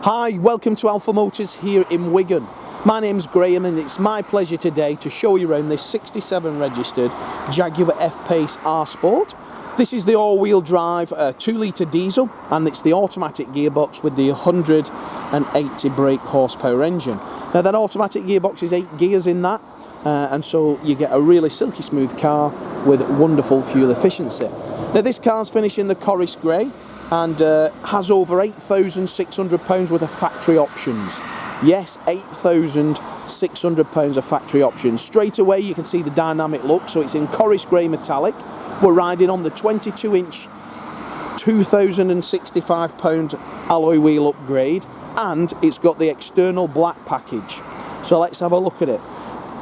Hi, welcome to Alpha Motors here in Wigan. My name's Graham and it's my pleasure today to show you around this 67 registered Jaguar F-Pace R Sport. This is the all-wheel drive 2-litre diesel and it's the automatic gearbox with the 180 brake horsepower engine. Now that automatic gearbox is 8 gears in that and so you get a really silky smooth car with wonderful fuel efficiency. Now this car's finished in the Corris Grey and has over £8,600 worth of factory options. Yes, £8,600 of factory options. Straight away you can see the dynamic look, so it's in Corris Grey metallic. We're riding on the 22-inch £2,065 alloy wheel upgrade, and it's got the external black package. So let's have a look at it.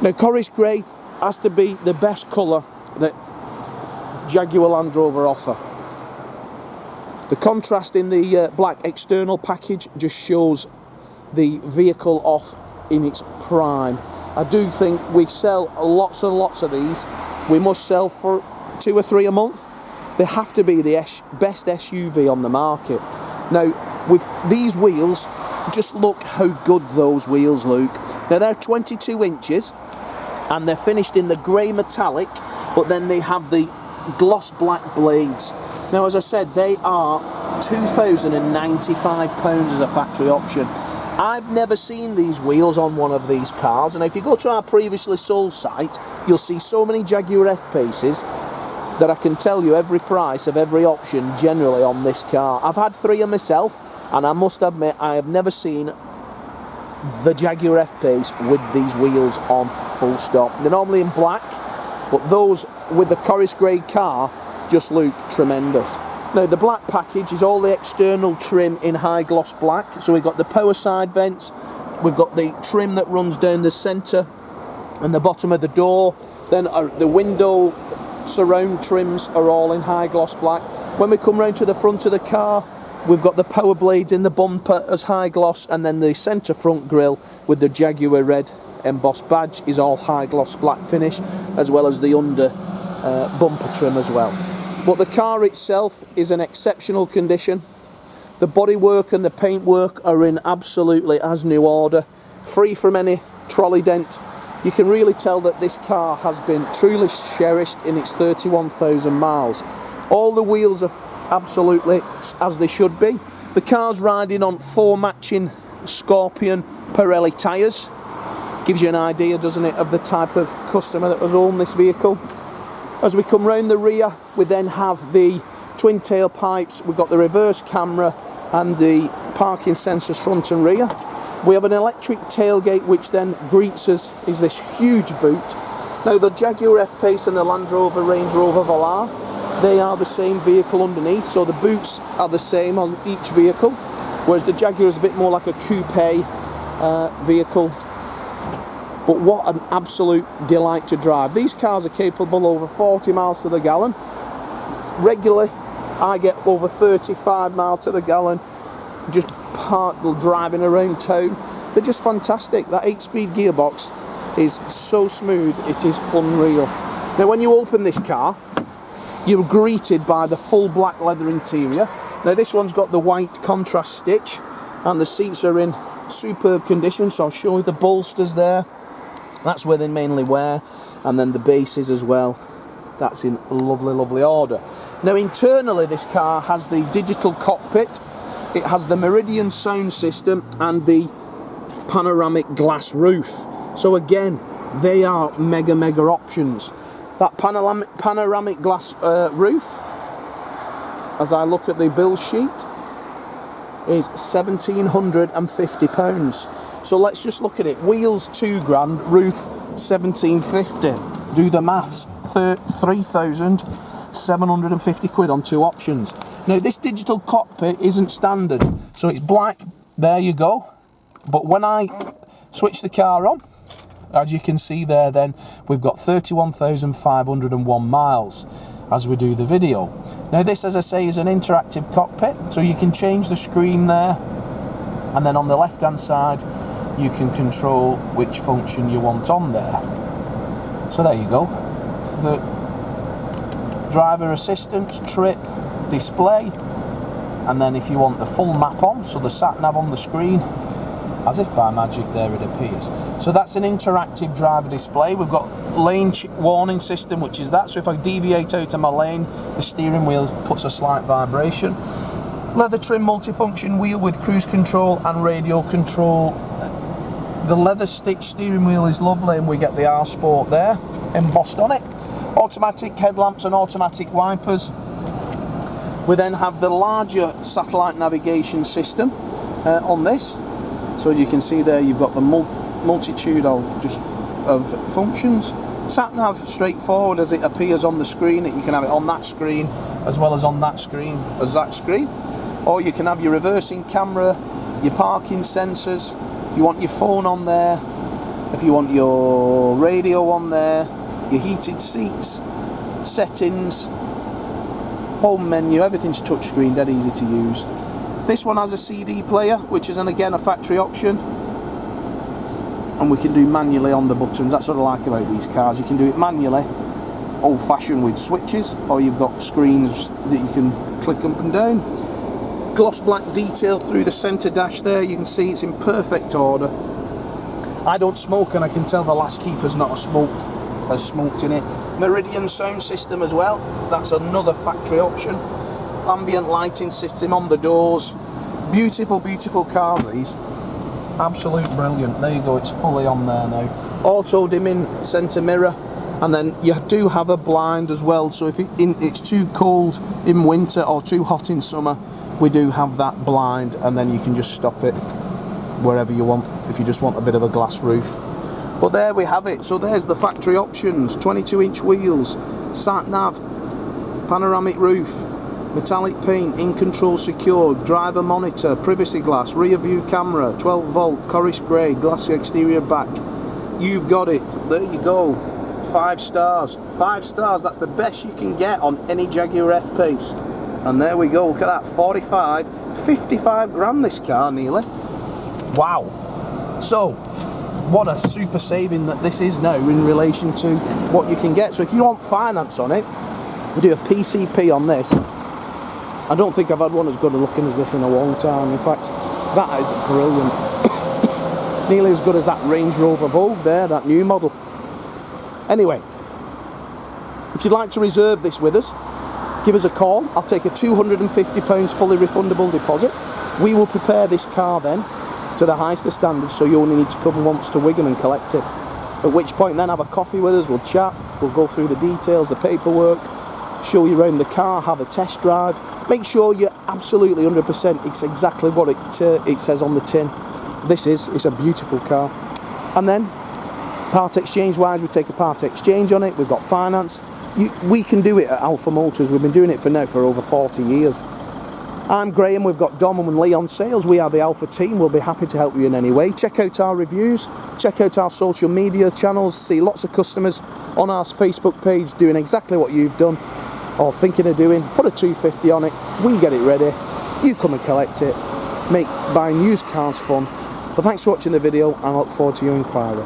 Now Corris Grey has to be the best colour that Jaguar Land Rover offer. The contrast in the black external package just shows the vehicle off in its prime. I do think we sell lots and lots of these. We must sell for 2 or 3 a month. They have to be the best SUV on the market. Now with these wheels, just look how good those wheels look. Now they're 22 inches and they're finished in the grey metallic, but then they have the gloss black blades. Now as I said, they are £2,095 as a factory option. I've never seen these wheels on one of these cars, and if you go to our previously sold site, you'll see so many Jaguar F-Paces that I can tell you every price of every option generally on this car. I've had 3 of myself, and I must admit I have never seen the Jaguar F-Pace with these wheels on, full stop. They're normally in black, but those with the Corris Grey car just look tremendous. Now the black package is all the external trim in high gloss black. So we've got the power side vents, we've got the trim that runs down the centre and the bottom of the door, then the window surround trims are all in high gloss black. When we come round to the front of the car, we've got the power blades in the bumper as high gloss, and then the centre front grille with the Jaguar red embossed badge is all high gloss black finish, as well as the under bumper trim as well. But the car itself is in exceptional condition. The bodywork and the paintwork are in absolutely as new order, free from any trolley dent. You can really tell that this car has been truly cherished in its 31,000 miles. All the wheels are absolutely as they should be. The car's riding on 4 matching Scorpion Pirelli tyres. Gives you an idea, doesn't it, of the type of customer that has owned this vehicle. As we come round the rear, we then have the twin tailpipes, we've got the reverse camera and the parking sensors front and rear. We have an electric tailgate which then greets us is this huge boot. Now the Jaguar F-Pace and the Land Rover Range Rover Velar, they are the same vehicle underneath, so the boots are the same on each vehicle, whereas the Jaguar is a bit more like a coupe vehicle. But what an absolute delight to drive. These cars are capable over 40 miles to the gallon. Regularly, I get over 35 miles to the gallon just driving around town. They're just fantastic. That 8-speed gearbox is so smooth, it is unreal. Now when you open this car, you're greeted by the full black leather interior. Now this one's got the white contrast stitch and the seats are in superb condition, so I'll show you the bolsters there. That's where they mainly wear, and then the bases as well. That's in lovely, lovely order. Now internally this car has the digital cockpit, it has the Meridian sound system and the panoramic glass roof. So again, they are mega options. That panoramic glass roof, as I look at the build sheet, is £1,750. So let's just look at it. Wheels £2,000, roof £1,750. Do the maths, £3,750 on 2 options. Now this digital cockpit isn't standard, so it's black, there you go. But when I switch the car on, as you can see there, then we've got 31,501 miles as we do the video. Now this, as I say, is an interactive cockpit, so you can change the screen there, and then on the left hand side you can control which function you want on there. So there you go. The driver assistance, trip, display, And then if you want the full map on, so the sat nav on the screen, as if by magic there it appears. So that's an interactive driver display. We've got lane warning system, which is that. So if I deviate out of my lane, the steering wheel puts a slight vibration. Leather trim multifunction wheel with cruise control and radio control. The leather stitch steering wheel is lovely, and we get the R Sport there embossed on it. Automatic headlamps and automatic wipers. We then have the larger satellite navigation system on this. So as you can see there, you've got the multitude of functions. Sat nav straightforward as it appears on the screen. You can have it on that screen as well as on that screen or you can have your reversing camera, your parking sensors. If you want your phone on there, if you want your radio on there, your heated seats, settings, home menu, everything's touchscreen, dead easy to use. This one has a CD player, which is again a factory option, and we can do manually on the buttons. That's what I like about these cars. You can do it manually, old-fashioned with switches, or you've got screens that you can click up and down. Gloss black detail through the centre dash there. You can see it's in perfect order. I don't smoke, and I can tell the last keeper's not has smoked in it. Meridian sound system as well. That's another factory option. Ambient lighting system on the doors. Beautiful, beautiful cars these. Absolute brilliant. There you go, it's fully on there now. Auto dimming centre mirror, and then you do have a blind as well, so if it's too cold in winter or too hot in summer, we do have that blind, and then you can just stop it wherever you want if you just want a bit of a glass roof. But there we have it. So there's the factory options: 22-inch wheels, sat nav, panoramic roof, metallic paint, InControl secured, driver monitor, privacy glass, rear view camera, 12 volt, Corris Grey, glassy exterior back. You've got it. There you go. 5 stars. 5 stars. That's the best you can get on any Jaguar F-Pace. And there we go. Look at that. 55 grand this car nearly. Wow. So what a super saving that this is now in relation to what you can get. So if you want finance on it, we do a PCP on this. I don't think I've had one as good a looking as this in a long time. In fact, that is brilliant. It's nearly as good as that Range Rover Vogue there, that new model. Anyway, if you'd like to reserve this with us, give us a call. I'll take a £250 fully refundable deposit. We will prepare this car then to the highest of standards, so you only need to come once to Wigan and collect it. At which point then have a coffee with us, we'll chat, we'll go through the details, the paperwork, show you around the car, have a test drive. Make sure you're absolutely 100% it's exactly what it says on the tin. It's a beautiful car. And then part exchange wise, we take a part exchange on it. We've got finance. We can do it at Alpha Motors. We've been doing it for over 40 years. I'm Graham. We've got Dom and Lee on sales. We are the Alpha team. We'll be happy to help you in any way. Check out our reviews, check out our social media channels, see lots of customers on our Facebook page doing exactly what you've done or thinking of doing. Put a 250 on it, we get it ready, you come and collect it, make buying used cars fun. But thanks for watching the video, and I look forward to your inquiry.